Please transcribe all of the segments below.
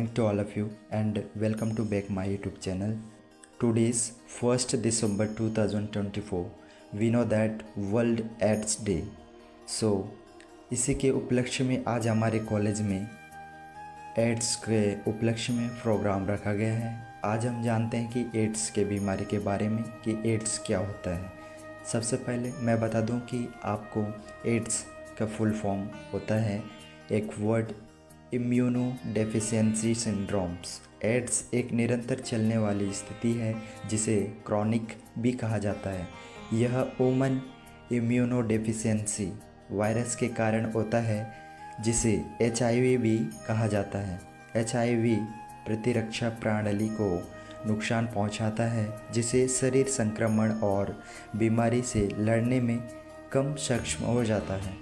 morning to all of you and welcome to back my YouTube channel. Today is 1st December 2024. We know that World AIDS Day. So इसी के उपलक्ष्य में आज हमारे college में ads के उपलक्ष्य में प्रोग्राम रखा गया है। आज हम जानते हैं कि एड्स के बीमारी के बारे में कि एड्स क्या होता है। सबसे पहले मैं बता दूं कि आपको एड्स का फुल फॉर्म होता है एक word immunodeficiency syndromes. AIDS एक निरंतर चलने वाली स्थिति है जिसे क्रॉनिक भी कहा जाता है। यह ओमन इम्यूनो डेफिशिएंसी वायरस के कारण होता है जिसे HIV भी कहा जाता है। HIV प्रतिरक्षा प्रणाली को नुकसान पहुंचाता है जिसे शरीर संक्रमण और बीमारी से लड़ने में कम सक्षम हो जाता है।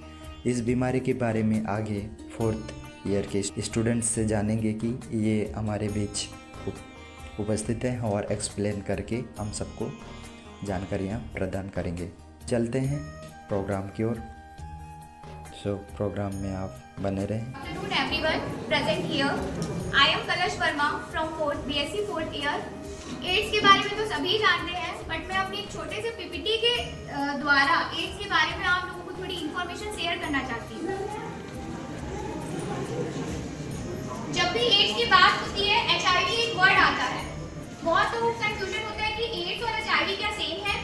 इस बीमारी के बारे में आगे 4th ईयर के स्टूडेंट्स से जानेंगे कि ये हमारे बीच उपस्थित हैं और एक्सप्लेन करके हम सबको जानकारियाँ प्रदान करेंगे। चलते हैं प्रोग्राम की ओर। प्रोग्राम में आप बने रहें। Afternoon everyone present here. I am Kalash Verma from BSc 4th year. AIDS के बारे में तो सभी जानते हैं, बट मैं अपने एक छोटे से PPT के द्वारा एड्स के बारे में आप लोगों को थोड़ी इन्फॉर्मेशन शेयर करना चाहती हूँ। जब भी एड्स की बात होती है HIV एक वर्ड आता है। बहुत लोगों को कंफ्यूजन होता है कि एड्स और HIV क्या सेम है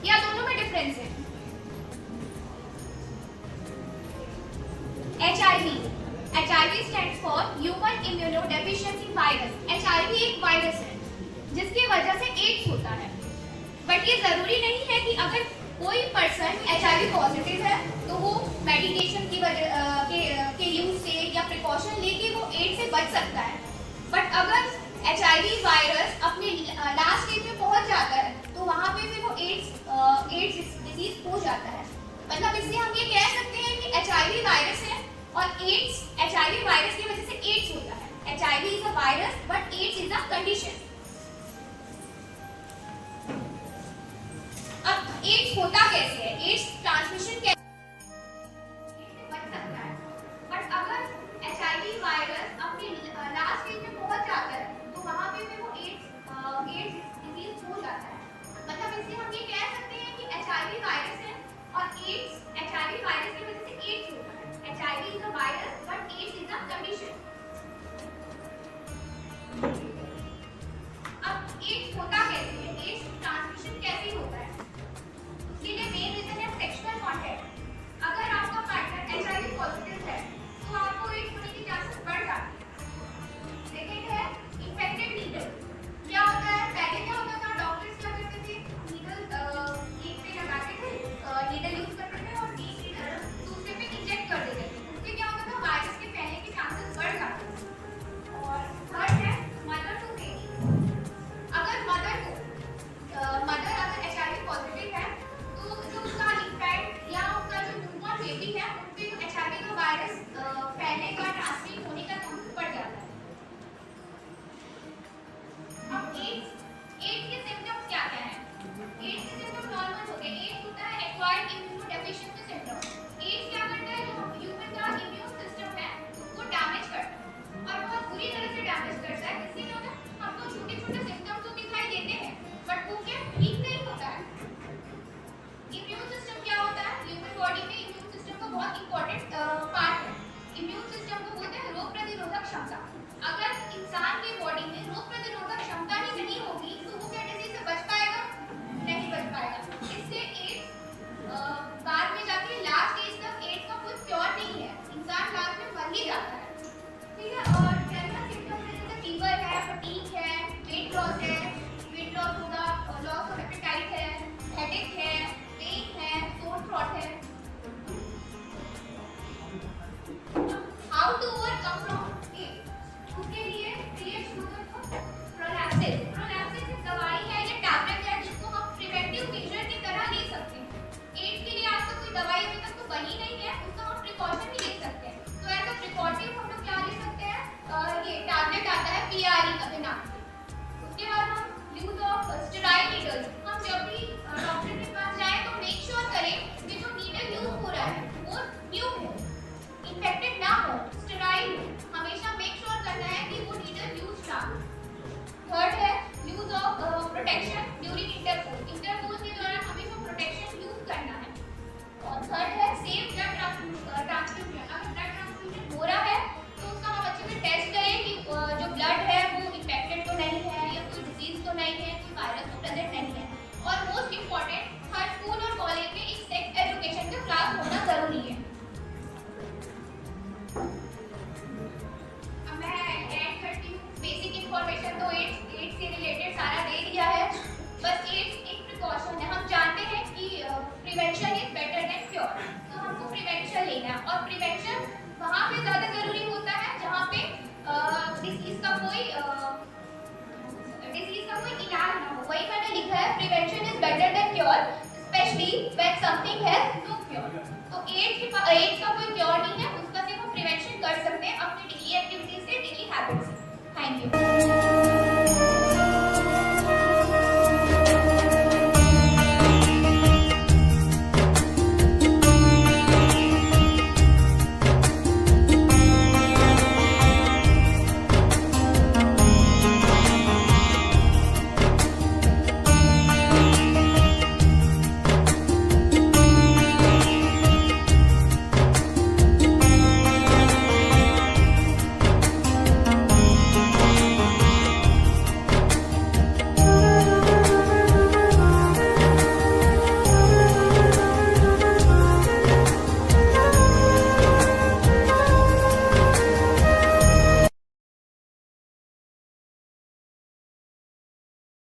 या दोनों में डिफरेंस है। HIV stands for Human Immunodeficiency Virus. HIV एक वायरस है जिसकी वजह से एड्स होता है, बट ये जरूरी नहीं है कि अगर कोई पर्सन HIV पॉजिटिव है तो वो मेडिकेशन की वजह के यूज से या प्रिकॉशन लेके वो एड्स से बच सकता है। बट अगर HIV वायरस अपने लास्ट स्टेज में पहुंच जाता है तो वहाँ पे भी वो एड्स डिजीज हो जाता है। मतलब इससे हम ये कह सकते हैं कि HIV वायरस है और एड्स HIV वायरस की वजह से एड्स होता है। HIV is a virus but AIDS is a condition। अब एड्स होता कैसे है, एड्स ट्रांसमिशन कैसे बच सकता है, बट अगर HIV वायरस अपने लास्ट स्टेज में पहुंच जाता है तो वहां पे भी वो एड्स डिजीज हो जाता है। मतलब इससे हम ये कह सकते हैं कि HIV वायरस है और एड्स HIV वायरस की वजह से एड्स होता है। HIV is a virus but AIDS is a condition। अब एड्स होता कैसे है, एड्स ट्रांसमिशन कैसे होता है, उसके लिए मेन रीजन है सेक्सुअल कांटेक्ट। अगर आपका पार्टनर HIV पॉजिटिव है तो आपको एड्स होने की चांसेस बढ़ जाती है। सेकंड है इन्फेक्टेड नीडल। क्या होता है, पहले क्या होता था, डॉक्टर्स क्या करते थे, नीडल एक पे लगाते थे, नीडल यूज करते थे और दूसरे पे इंजेक्ट कर देते थे। उससे क्या होता था, वायरस के फैलने के चांसेस बढ़ जाते थे। Is better than cure, specially when something has no cure. तो एड्स का कोई क्योर नहीं है, उसका सिर्फ हम प्रिवेंशन कर सकते हैं अपनी डेली एक्टिविटीज से, डेली हैबिट से। Thank you.